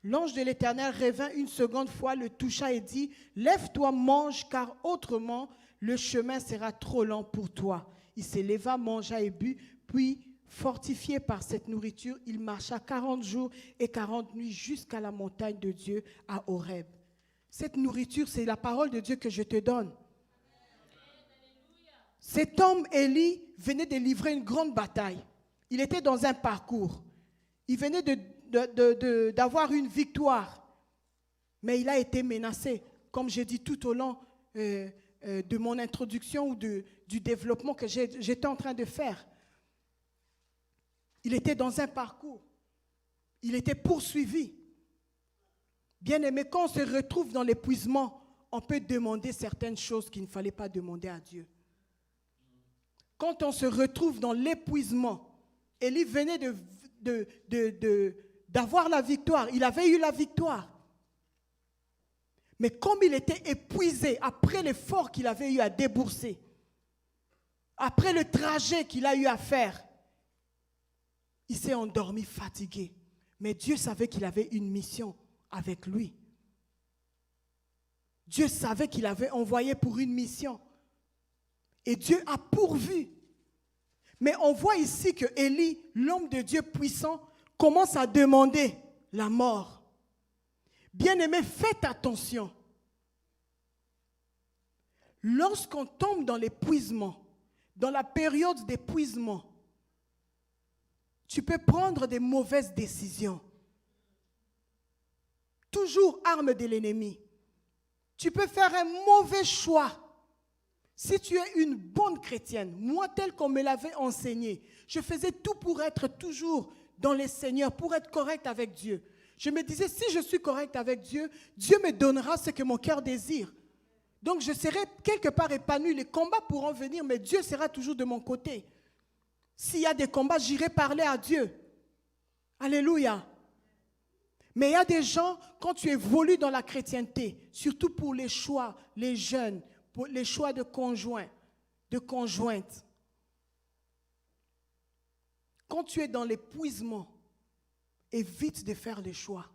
revint une seconde fois, le toucha et dit, « Lève-toi, mange, car autrement le chemin sera trop lent pour toi. » Il se leva, mangea et but, puis, fortifié par cette nourriture, il marcha 40 jours et 40 nuits jusqu'à la montagne de Dieu à Horeb. Cette nourriture, c'est la parole de Dieu que je te donne. Cet homme, Élie, venait de livrer une grande bataille. Il était dans un parcours. Il venait d'avoir une victoire. Mais il a été menacé, comme j'ai dit tout au long de mon introduction ou du développement que j'étais en train de faire. Il était dans un parcours. Il était poursuivi. Bien aimé, quand on se retrouve dans l'épuisement, on peut demander certaines choses qu'il ne fallait pas demander à Dieu. Quand on se retrouve dans l'épuisement, Élie venait d'avoir la victoire. Il avait eu la victoire. Mais comme il était épuisé après l'effort qu'il avait eu à débourser, après le trajet qu'il a eu à faire, il s'est endormi fatigué. Mais Dieu savait qu'il avait une mission avec lui. Dieu savait qu'il avait envoyé pour une mission. Et Dieu a pourvu. Mais on voit ici que Élie, l'homme de Dieu puissant, commence à demander la mort. Bien-aimés, faites attention. Lorsqu'on tombe dans l'épuisement, dans la période d'épuisement, tu peux prendre des mauvaises décisions. Toujours arme de l'ennemi. Tu peux faire un mauvais choix. Si tu es une bonne chrétienne, moi tel qu'on me l'avait enseigné, je faisais tout pour être toujours dans les Seigneurs, pour être correct avec Dieu. Je me disais, si je suis correct avec Dieu, Dieu me donnera ce que mon cœur désire. Donc je serai quelque part épanoui. Les combats pourront venir, mais Dieu sera toujours de mon côté. S'il y a des combats, j'irai parler à Dieu. Alléluia. Mais il y a des gens, quand tu évolues dans la chrétienté, surtout pour les choix, les jeunes, pour les choix de conjoints, de conjointes, quand tu es dans l'épuisement, évite de faire les choix.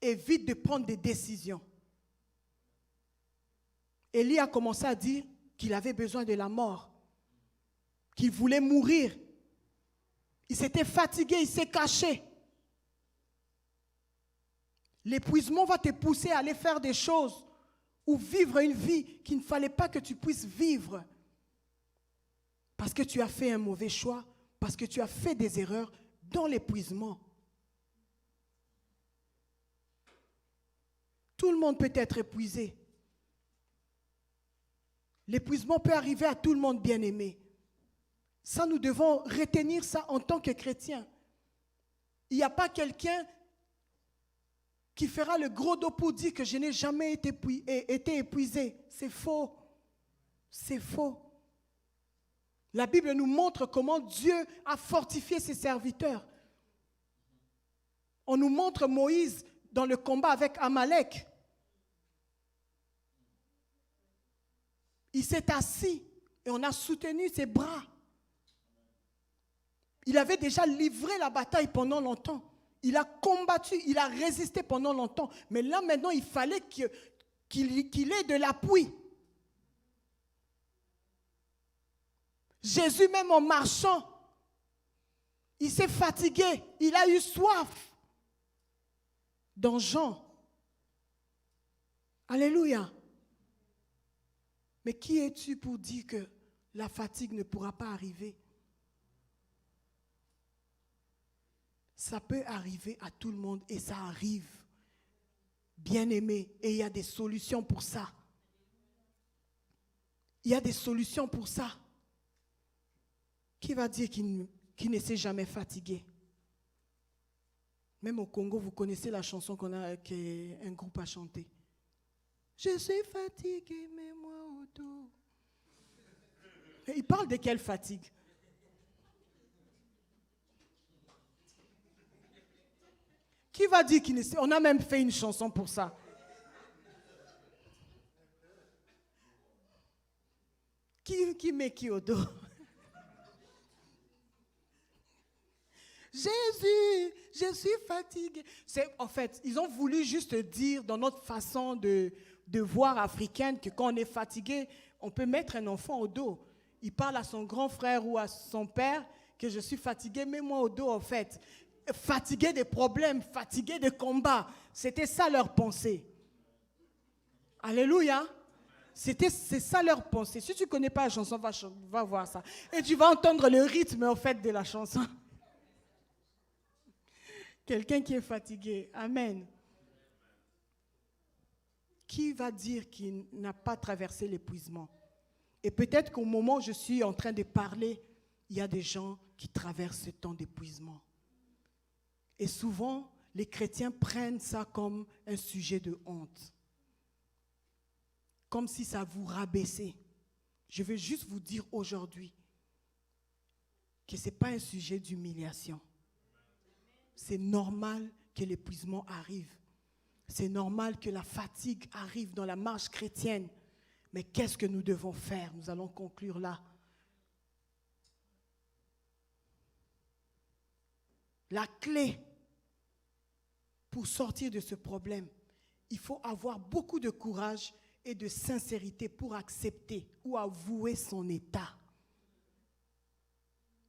Évite de prendre des décisions. Élie a commencé à dire qu'il avait besoin de la mort, qu'il voulait mourir. Il s'était fatigué, il s'est caché. L'épuisement va te pousser à aller faire des choses ou vivre une vie qu'il ne fallait pas que tu puisses vivre. Parce que tu as fait un mauvais choix, parce que tu as fait des erreurs dans l'épuisement. Tout le monde peut être épuisé. L'épuisement peut arriver à tout le monde, bien-aimé. Ça, nous devons retenir ça en tant que chrétiens. Il n'y a pas quelqu'un qui fera le gros dos pour dire que je n'ai jamais été épuisé. C'est faux. C'est faux. La Bible nous montre comment Dieu a fortifié ses serviteurs. On nous montre Moïse dans le combat avec Amalek. Il s'est assis et on a soutenu ses bras. Il avait déjà livré la bataille pendant longtemps. Il a combattu, il a résisté pendant longtemps. Mais là, maintenant, il fallait qu'il ait de l'appui. Jésus, même en marchant, il s'est fatigué, il a eu soif. Dans Jean. Alléluia. Mais qui es-tu pour dire que la fatigue ne pourra pas arriver? Ça peut arriver à tout le monde et ça arrive. Bien-aimé, et il y a des solutions pour ça. Il y a des solutions pour ça. Qui va dire qu'il ne s'est jamais fatigué? Même au Congo, vous connaissez la chanson qu'un groupe a chantée. Je suis fatigué, mets-moi au dos. Il parle de quelle fatigue? Qui va dire qu'il ne sait? On a même fait une chanson pour ça. Qui met qui au dos? Jésus, je suis fatigué. En fait, ils ont voulu juste dire dans notre façon de voir africaine que quand on est fatigué, on peut mettre un enfant au dos. Il parle à son grand frère ou à son père que je suis fatigué, mets-moi au dos en fait. Fatigué des problèmes, fatigué des combats. C'était ça leur pensée. Alléluia. C'est ça leur pensée. Si tu ne connais pas la chanson, va voir ça. Et tu vas entendre le rythme en fait de la chanson. Quelqu'un qui est fatigué. Amen. Qui va dire qu'il n'a pas traversé l'épuisement? Et peut-être qu'au moment où je suis en train de parler, il y a des gens qui traversent ce temps d'épuisement. Et souvent, les chrétiens prennent ça comme un sujet de honte. Comme si ça vous rabaissait. Je veux juste vous dire aujourd'hui que ce n'est pas un sujet d'humiliation. C'est normal que l'épuisement arrive. C'est normal que la fatigue arrive dans la marche chrétienne. Mais qu'est-ce que nous devons faire? Nous allons conclure là. La clé pour sortir de ce problème, il faut avoir beaucoup de courage et de sincérité pour accepter ou avouer son état.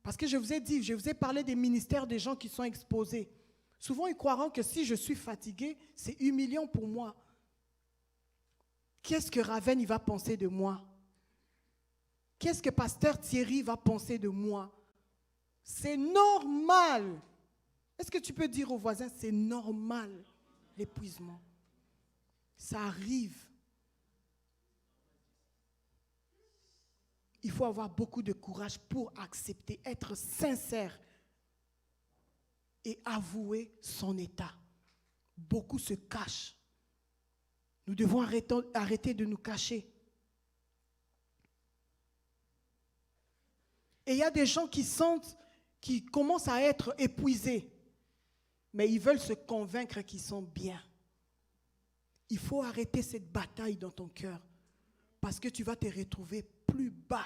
Parce que je vous ai parlé des ministères des gens qui sont exposés. Souvent, ils croiront que si je suis fatigué, c'est humiliant pour moi. Qu'est-ce que Ravenne va penser de moi? Qu'est-ce que pasteur Thierry va penser de moi? C'est normal. Est-ce que tu peux dire aux voisins, c'est normal, l'épuisement? Ça arrive. Il faut avoir beaucoup de courage pour accepter, être sincère et avouer son état. Beaucoup se cachent. Nous devons arrêter de nous cacher. Et il y a des gens qui commencent à être épuisés, mais ils veulent se convaincre qu'ils sont bien. Il faut arrêter cette bataille dans ton cœur, parce que tu vas te retrouver plus bas.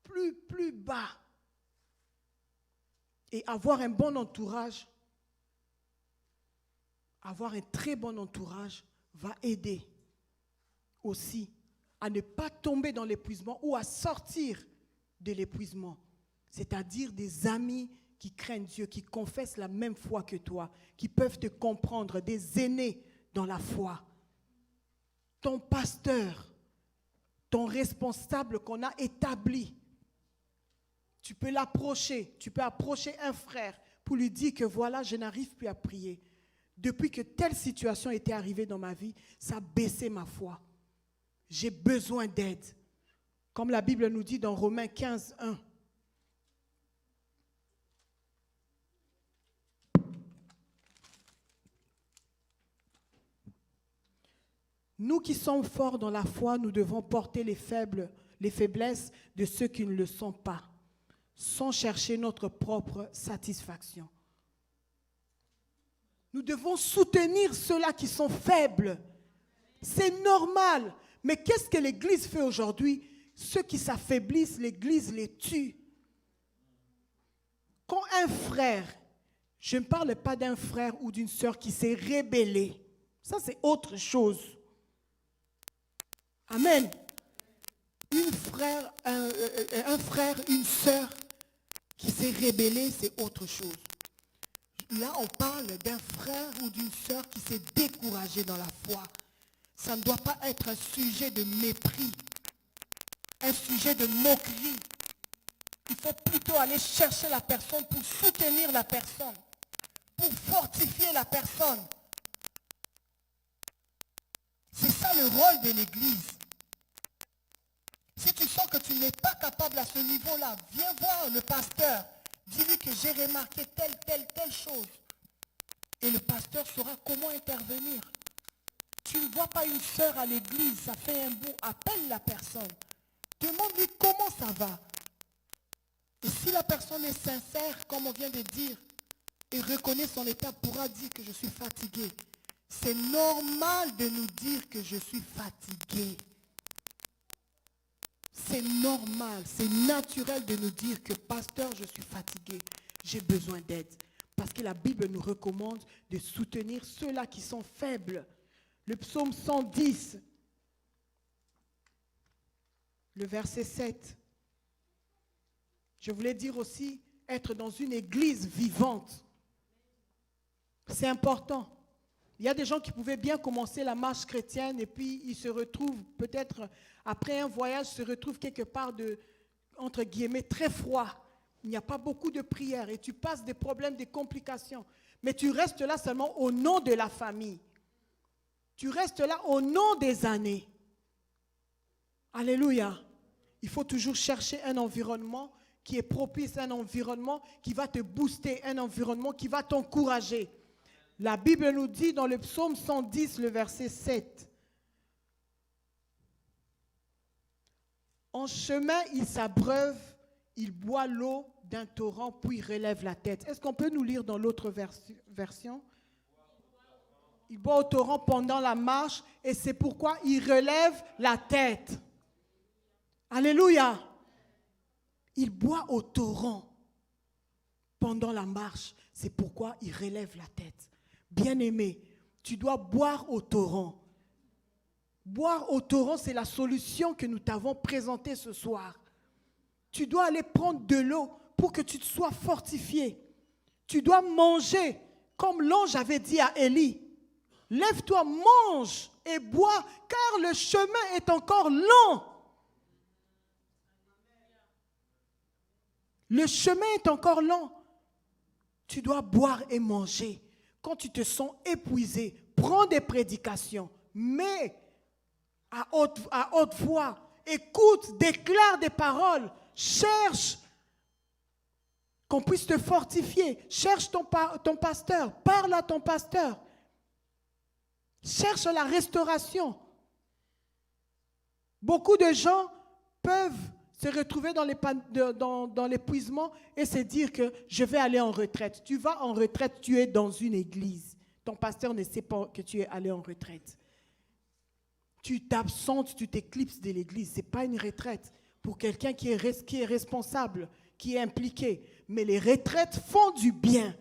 Plus bas. Et avoir un bon entourage, avoir un très bon entourage va aider aussi à ne pas tomber dans l'épuisement ou à sortir de l'épuisement. C'est-à-dire des amis qui craignent Dieu, qui confessent la même foi que toi, qui peuvent te comprendre, des aînés dans la foi. Ton pasteur, ton responsable qu'on a établi, tu peux l'approcher, tu peux approcher un frère pour lui dire que voilà, je n'arrive plus à prier. Depuis que telle situation était arrivée dans ma vie, ça a baissé ma foi. J'ai besoin d'aide. Comme la Bible nous dit dans Romains 15, 1. Nous qui sommes forts dans la foi, nous devons porter les faiblesses de ceux qui ne le sont pas, sans chercher notre propre satisfaction. Nous devons soutenir ceux-là qui sont faibles. C'est normal. Mais qu'est-ce que l'Église fait aujourd'hui? Ceux qui s'affaiblissent, l'Église les tue. Quand un frère, je ne parle pas d'un frère ou d'une sœur qui s'est rébellé, ça c'est autre chose. Amen. Un frère, une sœur qui s'est rébellé, c'est autre chose. Là, on parle d'un frère ou d'une sœur qui s'est découragé dans la foi. Ça ne doit pas être un sujet de mépris, un sujet de moquerie. Il faut plutôt aller chercher la personne pour soutenir la personne, pour fortifier la personne. C'est ça le rôle de l'Église. Si tu sens que tu n'es pas capable à ce niveau-là, viens voir le pasteur. Dis-lui que j'ai remarqué telle chose. Et le pasteur saura comment intervenir. Tu ne vois pas une sœur à l'église, ça fait un bout, appelle la personne. Demande-lui comment ça va. Et si la personne est sincère, comme on vient de dire, et reconnaît son état, pourra dire que je suis fatigué. C'est normal de nous dire que je suis fatigué. C'est normal, c'est naturel de nous dire que pasteur, je suis fatigué, j'ai besoin d'aide. Parce que la Bible nous recommande de soutenir ceux-là qui sont faibles. Le psaume 110, le verset 7. Je voulais dire aussi, être dans une église vivante. C'est important. Il y a des gens qui pouvaient bien commencer la marche chrétienne et puis ils se retrouvent peut-être après un voyage, se retrouvent quelque part entre guillemets très froid. Il n'y a pas beaucoup de prières et tu passes des problèmes, des complications. Mais tu restes là seulement au nom de la famille. Tu restes là au nom des années. Alléluia. Il faut toujours chercher un environnement qui est propice, un environnement qui va te booster, un environnement qui va t'encourager. La Bible nous dit dans le psaume 110, le verset 7. En chemin, il s'abreuve, il boit l'eau d'un torrent, puis relève la tête. Est-ce qu'on peut nous lire dans l'autre version? Il boit au torrent pendant la marche et c'est pourquoi il relève la tête. Alléluia. Il boit au torrent pendant la marche. C'est pourquoi il relève la tête. Bien-aimé, tu dois boire au torrent. Boire au torrent, c'est la solution que nous t'avons présentée ce soir. Tu dois aller prendre de l'eau pour que tu te sois fortifié. Tu dois manger, comme l'ange avait dit à Élie. Lève-toi, mange et bois, car le chemin est encore long. Le chemin est encore long. Tu dois boire et manger. Quand tu te sens épuisé, prends des prédications, mais à haute voix, écoute, déclare des paroles, cherche qu'on puisse te fortifier, cherche ton pasteur, parle à ton pasteur, cherche la restauration. Beaucoup de gens peuvent se retrouver dans l'épuisement et se dire que je vais aller en retraite. Tu vas en retraite, tu es dans une église. Ton pasteur ne sait pas que tu es allé en retraite. Tu t'absentes, tu t'éclipses de l'église. Ce n'est pas une retraite pour quelqu'un qui est responsable, qui est impliqué. Mais les retraites font du bien.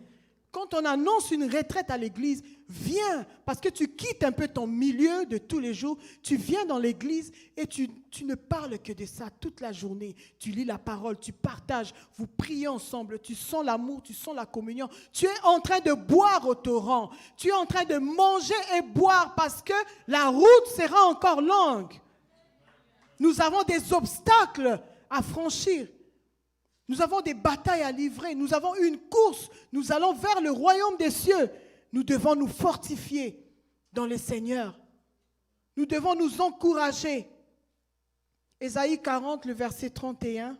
Quand on annonce une retraite à l'église, viens, parce que tu quittes un peu ton milieu de tous les jours, tu viens dans l'église et tu ne parles que de ça toute la journée. Tu lis la parole, tu partages, vous priez ensemble, tu sens l'amour, tu sens la communion. Tu es en train de boire au torrent, tu es en train de manger et boire parce que la route sera encore longue. Nous avons des obstacles à franchir. Nous avons des batailles à livrer. Nous avons une course. Nous allons vers le royaume des cieux. Nous devons nous fortifier dans le Seigneur. Nous devons nous encourager. Ésaïe 40, le verset 31.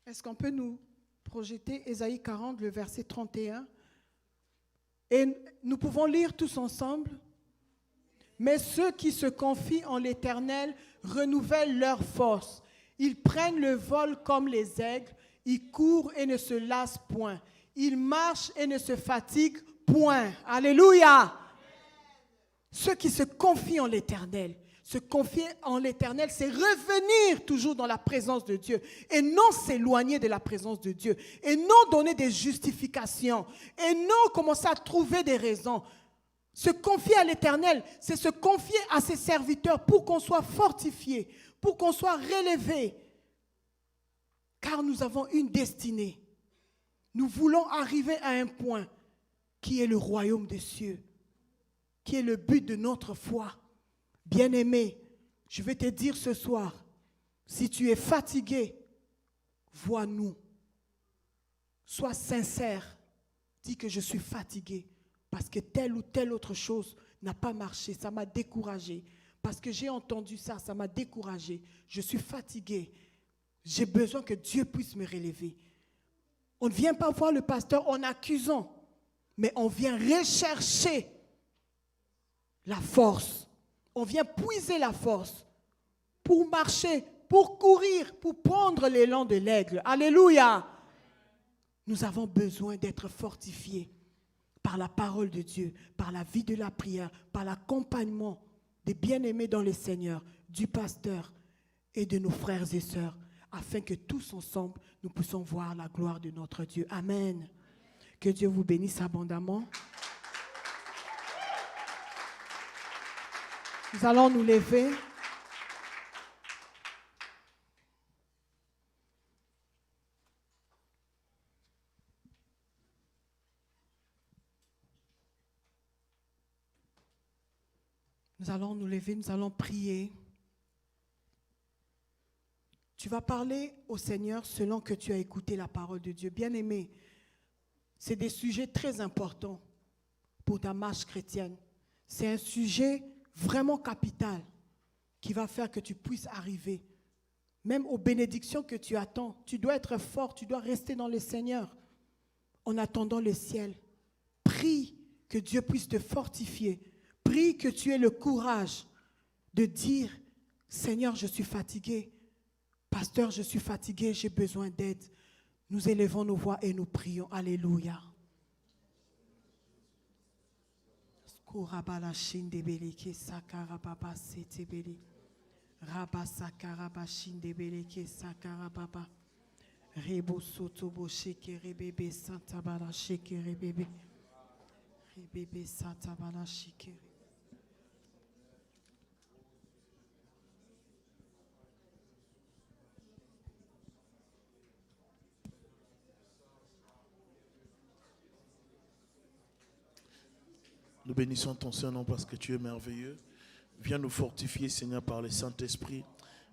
Est-ce qu'on peut nous projeter Ésaïe 40, le verset 31? Et nous pouvons lire tous ensemble. Mais ceux qui se confient en l'Éternel renouvellent leur force. Ils prennent le vol comme les aigles. Ils courent et ne se lassent point. Ils marchent et ne se fatiguent point. Alléluia. Ceux qui se confient en l'Éternel. Se confier en l'Éternel, c'est revenir toujours dans la présence de Dieu et non s'éloigner de la présence de Dieu et non donner des justifications et non commencer à trouver des raisons. Se confier à l'Éternel, c'est se confier à ses serviteurs pour qu'on soit fortifié, pour qu'on soit relevé. Car nous avons une destinée. Nous voulons arriver à un point qui est le royaume des cieux, qui est le but de notre foi. Bien-aimé, je vais te dire ce soir, si tu es fatigué, vois-nous. Sois sincère, dis que je suis fatigué. Parce que telle ou telle autre chose n'a pas marché, ça m'a découragé. Parce que j'ai entendu ça, ça m'a découragé. Je suis fatigué. J'ai besoin que Dieu puisse me relever. On ne vient pas voir le pasteur en accusant, mais on vient rechercher la force. On vient puiser la force pour marcher, pour courir, pour prendre l'élan de l'aigle. Alléluia! Nous avons besoin d'être fortifiés par la parole de Dieu, par la vie de la prière, par l'accompagnement des bien-aimés dans le Seigneur, du pasteur et de nos frères et sœurs, afin que tous ensemble, nous puissions voir la gloire de notre Dieu. Amen. Que Dieu vous bénisse abondamment. Nous allons nous lever. Nous allons nous lever, nous allons prier. Tu vas parler au Seigneur selon que tu as écouté la parole de Dieu. Bien-aimé, c'est des sujets très importants pour ta marche chrétienne. C'est un sujet vraiment capital qui va faire que tu puisses arriver. Même aux bénédictions que tu attends, tu dois être fort, tu dois rester dans le Seigneur en attendant le ciel. Prie que Dieu puisse te fortifier. Prie que tu aies le courage de dire, Seigneur, je suis fatigué. Pasteur, je suis fatigué, j'ai besoin d'aide. Nous élevons nos voix et nous prions. Alléluia. Nous bénissons ton Saint-Nom parce que tu es merveilleux. Viens nous fortifier, Seigneur, par le Saint-Esprit.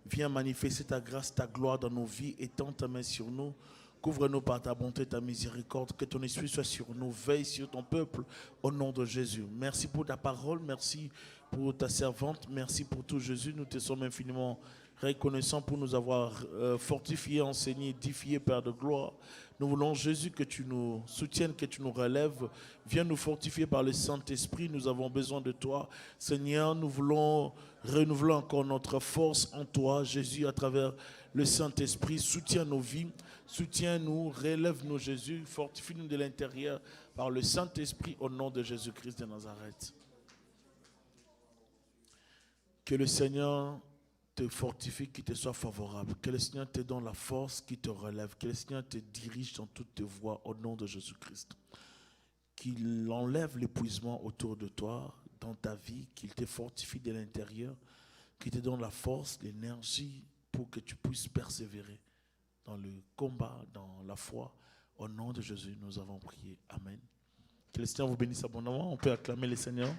Viens manifester ta grâce, ta gloire dans nos vies. Étends ta main sur nous. Couvre-nous par ta bonté, ta miséricorde. Que ton esprit soit sur nous. Veille sur ton peuple au nom de Jésus. Merci pour ta parole. Merci pour ta servante. Merci pour tout, Jésus. Nous te sommes infiniment reconnaissants pour nous avoir fortifiés, enseignés, édifiés, Père de gloire. Nous voulons, Jésus, que tu nous soutiennes, que tu nous relèves. Viens nous fortifier par le Saint-Esprit. Nous avons besoin de toi. Seigneur, nous voulons renouveler encore notre force en toi, Jésus, à travers le Saint-Esprit. Soutiens nos vies, soutiens-nous, relève-nous, Jésus. Fortifie-nous de l'intérieur par le Saint-Esprit au nom de Jésus-Christ de Nazareth. Que le Seigneur te fortifie, qui te soit favorable. Que le Seigneur te donne la force qui te relève. Que le Seigneur te dirige dans toutes tes voies au nom de Jésus-Christ. Qu'il enlève l'épuisement autour de toi, dans ta vie, qu'il te fortifie de l'intérieur, qu'il te donne la force, l'énergie pour que tu puisses persévérer dans le combat, dans la foi. Au nom de Jésus, nous avons prié. Amen. Que le Seigneur vous bénisse abondamment. On peut acclamer le Seigneur.